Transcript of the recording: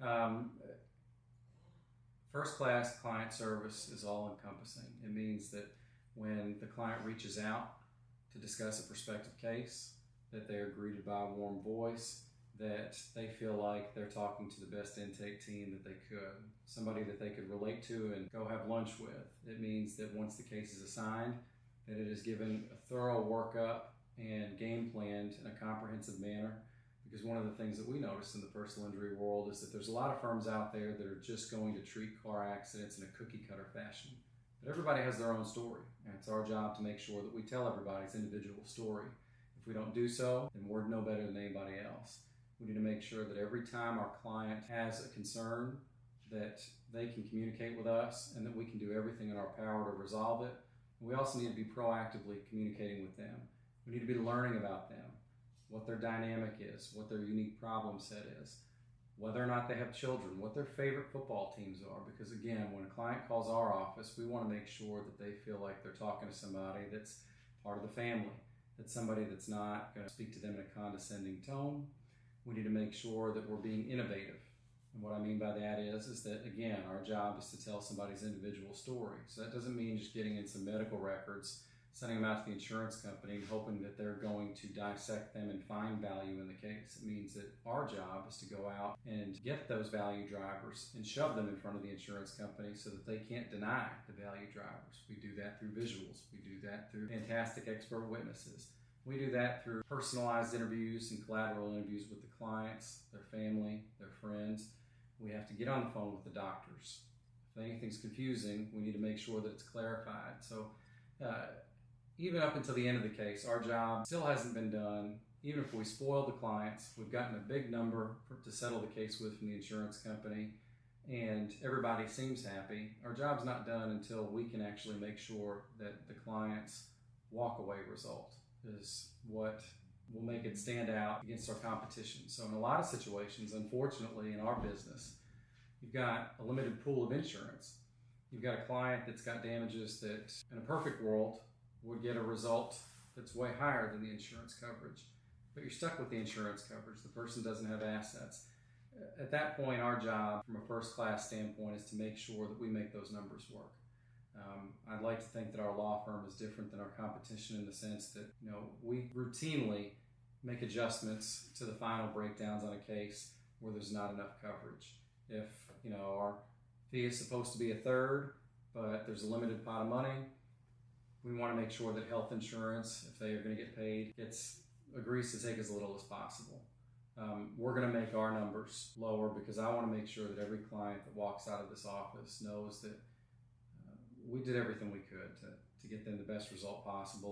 Um, First class client service is all encompassing. It means that when the client reaches out to discuss a prospective case, that they are greeted by a warm voice, that they feel like they're talking to the best intake team that they could, somebody that they could relate to and go have lunch with. It means that once the case is assigned, that it is given a thorough workup and game planned in a comprehensive manner. Because one of the things that we notice in the personal injury world is that there's a lot of firms out there that are just going to treat car accidents in a cookie cutter fashion. But everybody has their own story, and it's our job to make sure that we tell everybody's individual story. If we don't do so, then we're no better than anybody else. We need to make sure that every time our client has a concern, that they can communicate with us and that we can do everything in our power to resolve it. We also need to be proactively communicating with them. We need to be learning about them, what their dynamic is, what their unique problem set is, whether or not they have children, what their favorite football teams are. Because again, when a client calls our office, we want to make sure that they feel like they're talking to somebody that's part of the family, that's somebody that's not going to speak to them in a condescending tone. We need to make sure that we're being innovative. And what I mean by that is that, again, our job is to tell somebody's individual story. So that doesn't mean just getting in some medical records, sending them out to the insurance company, hoping that they're going to dissect them and find value in the case. It means that our job is to go out and get those value drivers and shove them in front of the insurance company so that they can't deny the value drivers. We do that through visuals. We do that through fantastic expert witnesses. We do that through personalized interviews and collateral interviews with the clients, their family, their friends. We have to get on the phone with the doctors. If anything's confusing, we need to make sure that it's clarified. So even up until the end of the case, our job still hasn't been done. Even if we spoil the clients, we've gotten a big number to settle the case with from the insurance company, and everybody seems happy. Our job's not done until we can actually make sure that the client's walk-away result is what will make it stand out against our competition. So in a lot of situations, unfortunately, in our business, you've got a limited pool of insurance. You've got a client that's got damages that, in a perfect world, would get a result that's way higher than the insurance coverage. But you're stuck with the insurance coverage. The person doesn't have assets. At that point, our job from a first-class standpoint is to make sure that we make those numbers work. I'd like to think that our law firm is different than our competition in the sense that we routinely make adjustments to the final breakdowns on a case where there's not enough coverage. If our fee is supposed to be a third, but there's a limited pot of money, we want to make sure that health insurance, if they are going to get paid, agrees to take as little as possible. We're going to make our numbers lower because I want to make sure that every client that walks out of this office knows that we did everything we could to get them the best result possible.